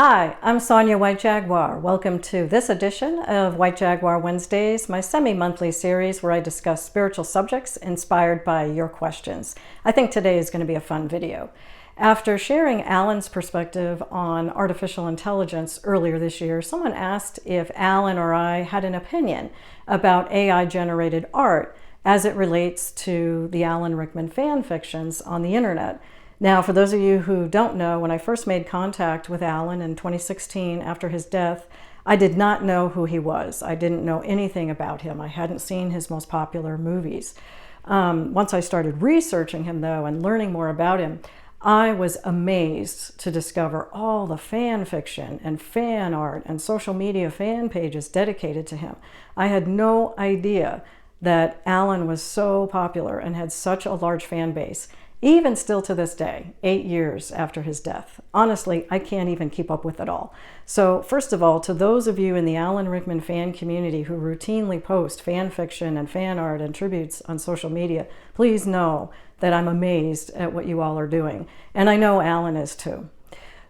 Hi, I'm Sonya White Jaguar. Welcome to this edition of White Jaguar Wednesdays, my semi-monthly series where I discuss spiritual subjects inspired by your questions. I think today is going to be a fun video. After sharing Alan's perspective on artificial intelligence earlier this year, someone asked if Alan or I had an opinion about AI-generated art as it relates to the Alan Rickman fan fictions on the internet. Now, for those of you who don't know, when I first made contact with Alan in 2016 after his death, I did not know who he was. I didn't know anything about him. I hadn't seen his most popular movies. Once I started researching him, though, and learning more about him, I was amazed to discover all the fan fiction and fan art and social media fan pages dedicated to him. I had no idea that Alan was so popular and had such a large fan base. Even still to this day, 8 years after his death. Honestly, I can't even keep up with it all. So first of all, to those of you in the Alan Rickman fan community who routinely post fan fiction and fan art and tributes on social media, please know that I'm amazed at what you all are doing. And I know Alan is too.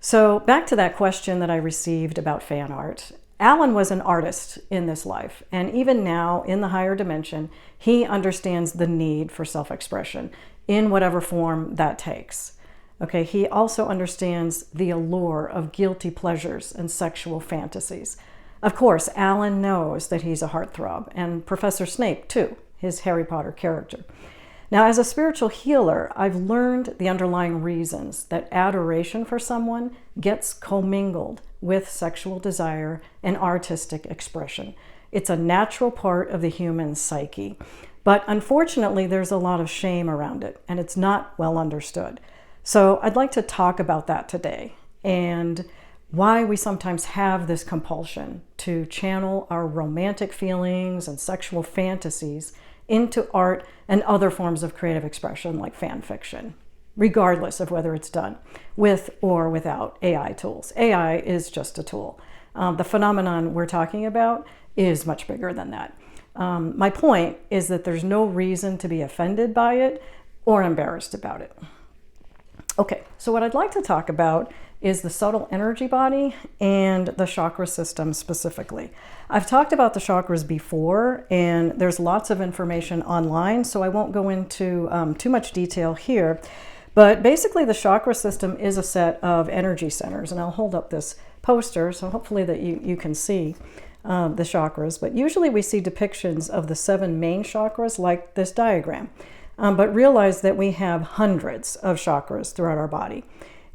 So back to that question that I received about fan art. Alan was an artist in this life, and even now in the higher dimension, he understands the need for self-expression in whatever form that takes. Okay, he also understands the allure of guilty pleasures and sexual fantasies. Of course, Alan knows that he's a heartthrob, and Professor Snape too, his Harry Potter character. Now, as a spiritual healer, I've learned the underlying reasons that adoration for someone gets commingled with sexual desire and artistic expression. It's a natural part of the human psyche. But unfortunately, there's a lot of shame around it, and it's not well understood. So I'd like to talk about that today and why we sometimes have this compulsion to channel our romantic feelings and sexual fantasies into art and other forms of creative expression like fan fiction, regardless of whether it's done with or without AI tools. AI is just a tool. The phenomenon we're talking about is much bigger than that. My point is that there's no reason to be offended by it or embarrassed about it. Okay, so what I'd like to talk about is the subtle energy body and the chakra system specifically. I've talked about the chakras before, and there's lots of information online, so I won't go into too much detail here. But basically, the chakra system is a set of energy centers, and I'll hold up this poster, so hopefully that you can see the chakras, but usually we see depictions of the 7 main chakras like this diagram, but realize that we have hundreds of chakras throughout our body.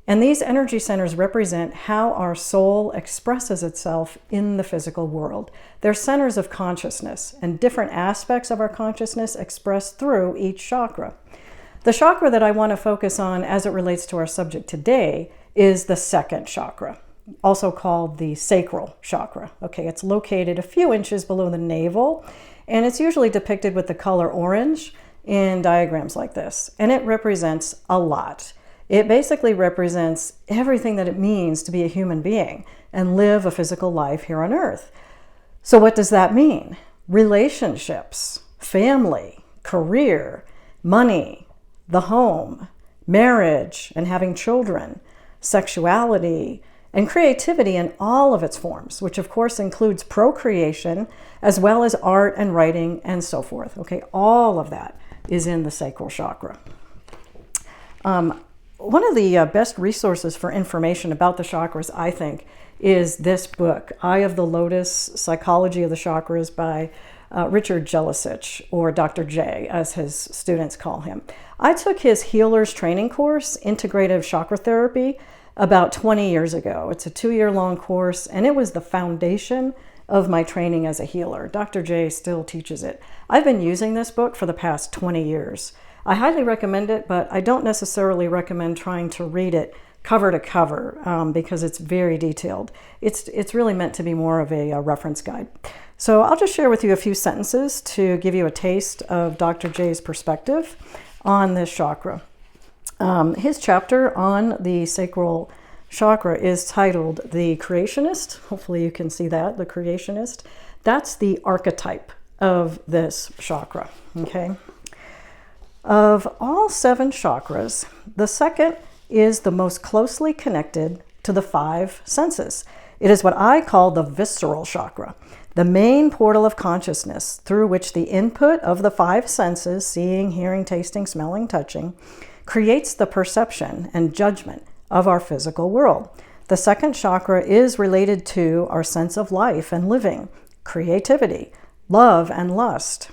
And these energy centers represent how our soul expresses itself in the physical world. They're centers of consciousness, and different aspects of our consciousness expressed through each chakra. The chakra that I want to focus on as it relates to our subject today is the second chakra, also called the sacral chakra. Okay, it's located a few inches below the navel, and it's usually depicted with the color orange in diagrams like this, and it represents a lot. It basically represents everything that it means to be a human being and live a physical life here on Earth. So what does that mean? Relationships, family, career, money, the home, marriage and having children, sexuality, and creativity in all of its forms, which of course includes procreation, as well as art and writing and so forth. Okay, all of that is in the sacral chakra. One of the best resources for information about the chakras, I think, is this book, Eye of the Lotus, Psychology of the Chakras by Richard Jelusich, or Dr. J, as his students call him. I took his healer's training course, Integrative Chakra Therapy, about 20 years ago. It's a 2-year-long course, and it was the foundation of my training as a healer. Dr. J still teaches it. I've been using this book for the past 20 years. I highly recommend it, but I don't necessarily recommend trying to read it cover to cover because it's very detailed. It's really meant to be more of a reference guide. So I'll just share with you a few sentences to give you a taste of Dr. J's perspective on this chakra. His chapter on the sacral chakra is titled The Creationist. Hopefully you can see that, the Creationist. That's the archetype of this chakra, okay? Of all 7 chakras, the second is the most closely connected to the 5 senses. It is what I call the visceral chakra, the main portal of consciousness through which the input of the 5 senses, seeing, hearing, tasting, smelling, touching, creates the perception and judgment of our physical world. The second chakra is related to our sense of life and living, creativity, love and lust,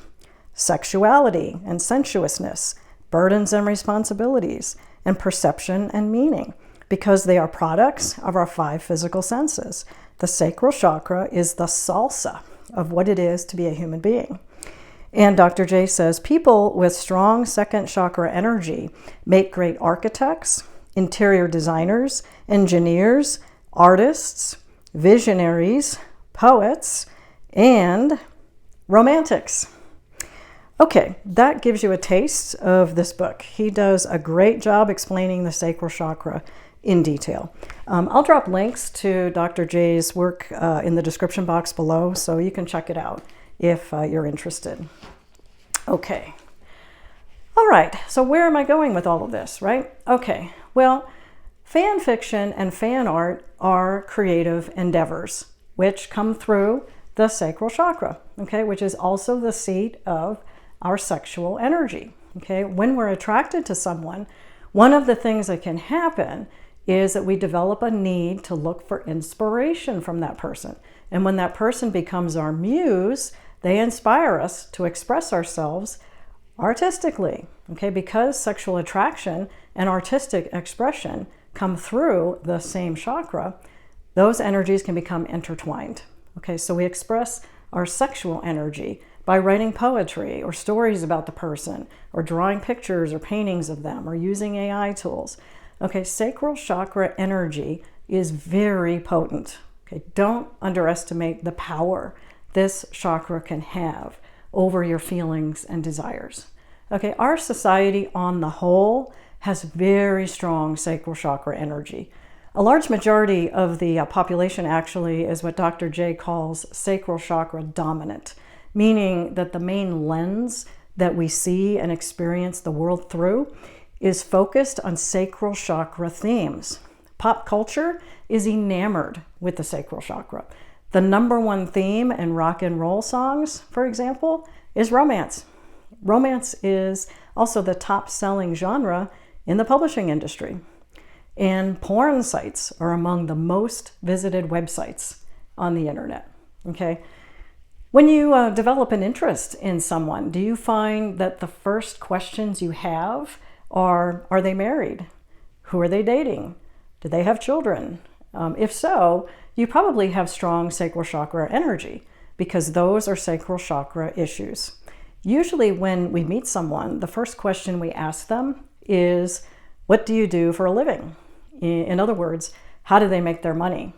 sexuality and sensuousness, burdens and responsibilities, and perception and meaning, because they are products of our 5 physical senses. The sacral chakra is the salsa of what it is to be a human being. And Dr. J says, people with strong second chakra energy make great architects, interior designers, engineers, artists, visionaries, poets, and romantics. Okay, that gives you a taste of this book. He does a great job explaining the sacral chakra in detail. I'll drop links to Dr. J's work in the description box below, so you can check it out if you're interested. Okay. All right, so where am I going with all of this, right? Okay, well, fan fiction and fan art are creative endeavors which come through the sacral chakra, okay, which is also the seat of our sexual energy, okay? When we're attracted to someone, one of the things that can happen is that we develop a need to look for inspiration from that person. And when that person becomes our muse, they inspire us to express ourselves artistically, okay? Because sexual attraction and artistic expression come through the same chakra, those energies can become intertwined, okay? So we express our sexual energy by writing poetry or stories about the person, or drawing pictures or paintings of them, or using AI tools. Okay, sacral chakra energy is very potent. Okay, don't underestimate the power this chakra can have over your feelings and desires. Okay, our society on the whole has very strong sacral chakra energy. A large majority of the population actually is what Dr. J calls sacral chakra dominant, meaning that the main lens that we see and experience the world through is focused on sacral chakra themes. Pop culture is enamored with the sacral chakra. The #1 theme in rock and roll songs, for example, is romance. Romance is also the top-selling genre in the publishing industry. And porn sites are among the most visited websites on the internet, okay? When you develop an interest in someone, do you find that the first questions you have are they married? Who are they dating? Do they have children? If so, you probably have strong sacral chakra energy, because those are sacral chakra issues. Usually when we meet someone, the first question we ask them is, what do you do for a living? In other words, how do they make their money?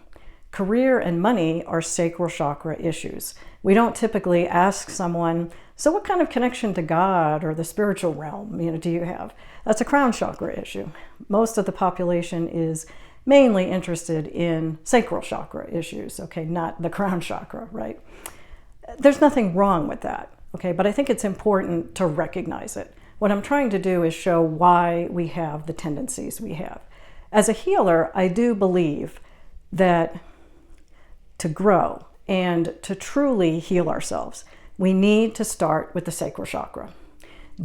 Career and money are sacral chakra issues. We don't typically ask someone, so what kind of connection to God or the spiritual realm, do you have? That's a crown chakra issue. Most of the population is mainly interested in sacral chakra issues, okay, not the crown chakra, right? There's nothing wrong with that, okay, but I think it's important to recognize it. What I'm trying to do is show why we have the tendencies we have. As a healer, I do believe that to grow and to truly heal ourselves, we need to start with the sacral chakra.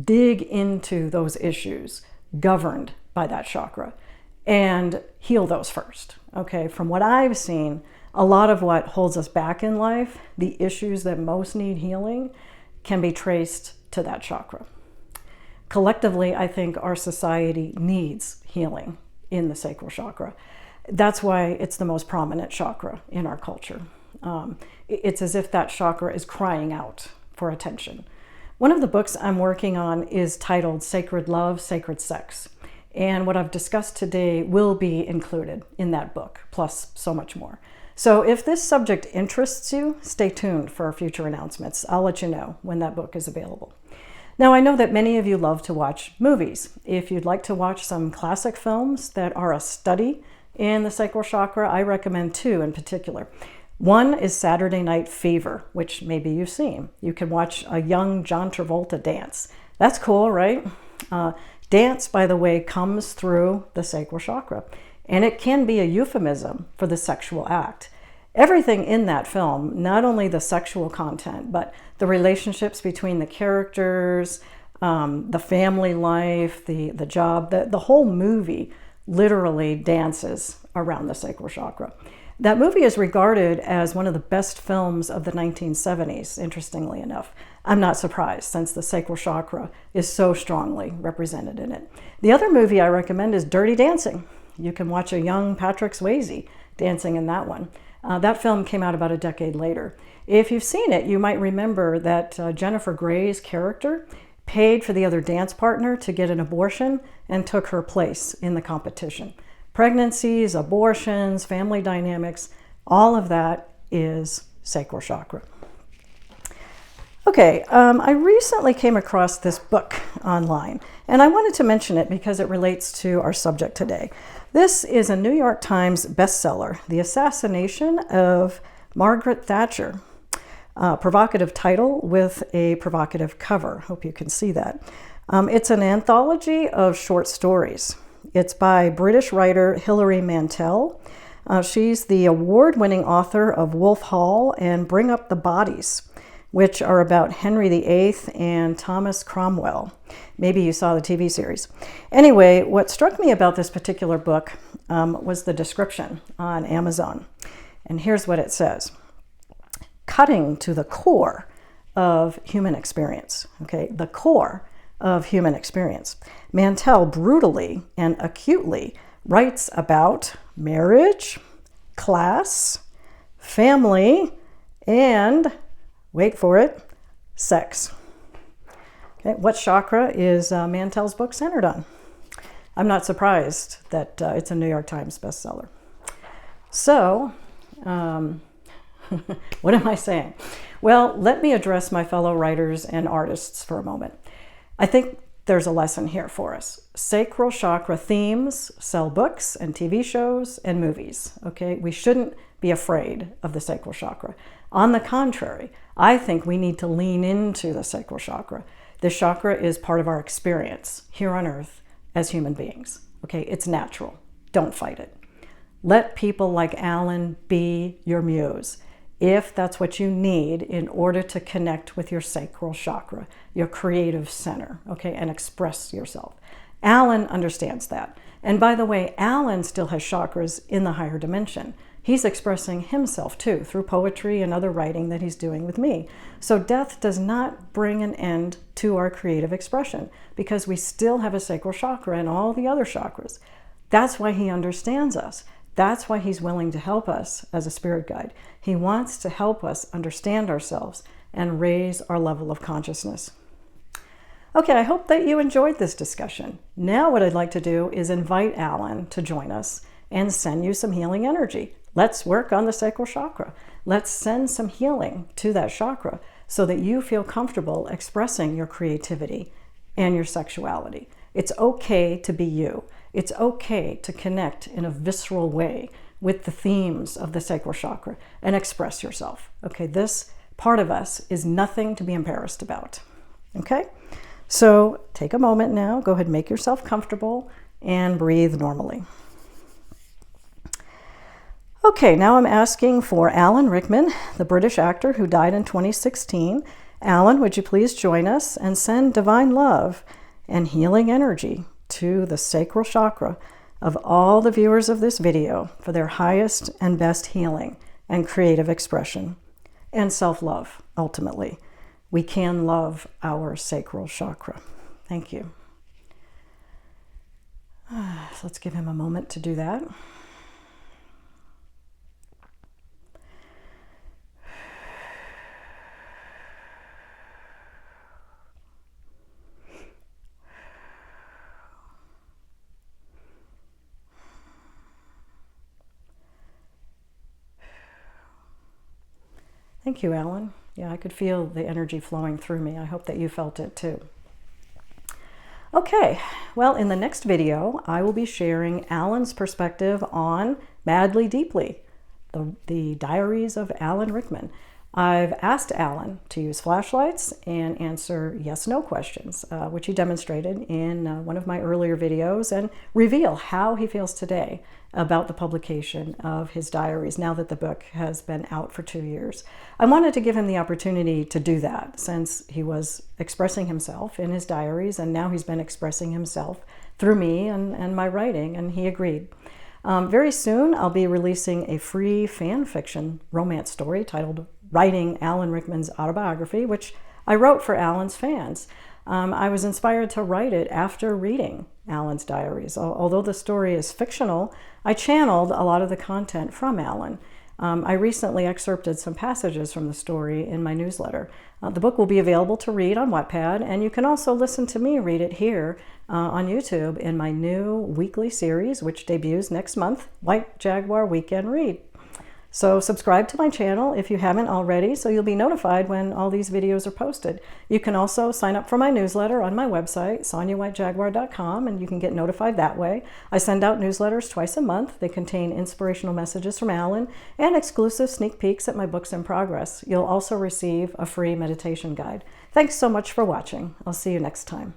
Dig into those issues governed by that chakra and heal those first. Okay, from what I've seen, a lot of what holds us back in life, the issues that most need healing, can be traced to that chakra. Collectively, I think our society needs healing in the sacral chakra. That's why it's the most prominent chakra in our culture. It's as if that chakra is crying out for attention. One of the books I'm working on is titled Sacred Love, Sacred Sex. And what I've discussed today will be included in that book, plus so much more. So if this subject interests you, stay tuned for our future announcements. I'll let you know when that book is available. Now, I know that many of you love to watch movies. If you'd like to watch some classic films that are a study in the sacral chakra, I recommend 2 in particular. One is Saturday Night Fever, which maybe you've seen. You can watch a young John Travolta dance. That's cool, right? Dance, by the way, comes through the sacral chakra. and it can be a euphemism for the sexual act. Everything in that film, not only the sexual content, but the relationships between the characters, the family life, the job, the whole movie literally dances around the sacral chakra. That movie is regarded as one of the best films of the 1970s, interestingly enough. I'm not surprised, since the sacral chakra is so strongly represented in it. The other movie I recommend is Dirty Dancing. You can watch a young Patrick Swayze dancing in that one. That film came out about a decade later. If you've seen it, you might remember that Jennifer Grey's character paid for the other dance partner to get an abortion and took her place in the competition. Pregnancies, abortions, family dynamics, all of that is sacral chakra. Okay, I recently came across this book online, and I wanted to mention it because it relates to our subject today. This is a New York Times bestseller, The Assassination of Margaret Thatcher. Provocative title with a provocative cover. Hope you can see that. It's an anthology of short stories. It's by British writer Hilary Mantel. She's the award-winning author of Wolf Hall and Bring Up the Bodies, which are about Henry VIII and Thomas Cromwell. Maybe you saw the TV series. Anyway, what struck me about this particular book was the description on Amazon. And here's what it says. Cutting to the core of human experience, okay? The core of human experience. Mantel brutally and acutely writes about marriage, class, family, and, wait for it, sex. Okay, what chakra is Mantel's book centered on? I'm not surprised that it's a New York Times bestseller. So, what am I saying? Well, let me address my fellow writers and artists for a moment. I think there's a lesson here for us. Sacral chakra themes sell books and TV shows and movies, okay? We shouldn't be afraid of the sacral chakra. On the contrary, I think we need to lean into the sacral chakra. This chakra is part of our experience here on earth as human beings, okay? It's natural. Don't fight it. Let people like Alan be your muse, if that's what you need in order to connect with your sacral chakra, your creative center, okay, and express yourself. Alan understands that. And by the way, Alan still has chakras in the higher dimension. He's expressing himself too through poetry and other writing that he's doing with me. So death does not bring an end to our creative expression because we still have a sacral chakra and all the other chakras. That's why he understands us. That's why he's willing to help us as a spirit guide. He wants to help us understand ourselves and raise our level of consciousness. Okay, I hope that you enjoyed this discussion. Now what I'd like to do is invite Alan to join us and send you some healing energy. Let's work on the sacral chakra. Let's send some healing to that chakra so that you feel comfortable expressing your creativity and your sexuality. It's okay to be you. It's okay to connect in a visceral way with the themes of the sacral chakra and express yourself. Okay, this part of us is nothing to be embarrassed about. Okay, so take a moment now, go ahead and make yourself comfortable and breathe normally. Okay, now I'm asking for Alan Rickman, the British actor who died in 2016. Alan, would you please join us and send divine love and healing energy to the sacral chakra of all the viewers of this video for their highest and best healing and creative expression and self-love, ultimately. We can love our sacral chakra. Thank you. So let's give him a moment to do that. Thank you, Alan. Yeah, I could feel the energy flowing through me. I hope that you felt it too. Okay, well, in the next video, I will be sharing Alan's perspective on Madly Deeply, the diaries of Alan Rickman. I've asked Alan to use flashlights and answer yes/no questions, which he demonstrated in one of my earlier videos, and reveal how he feels today about the publication of his diaries now that the book has been out for 2 years. I wanted to give him the opportunity to do that since he was expressing himself in his diaries, and now he's been expressing himself through me and my writing, and he agreed. Very soon I'll be releasing a free fan fiction romance story titled Writing Alan Rickman's Autobiography, which I wrote for Alan's fans. I was inspired to write it after reading Alan's diaries. Although the story is fictional, I channeled a lot of the content from Alan. I recently excerpted some passages from the story in my newsletter. The book will be available to read on Wattpad, and you can also listen to me read it here on YouTube in my new weekly series, which debuts next month, White Jaguar Weekend Read. So subscribe to my channel if you haven't already, so you'll be notified when all these videos are posted. You can also sign up for my newsletter on my website, SONYA'S, and you can get notified that way. I send out newsletters twice a month. They contain inspirational messages from Alan and exclusive sneak peeks at my books in progress. You'll also receive a free meditation guide. Thanks so much for watching. I'll see you next time.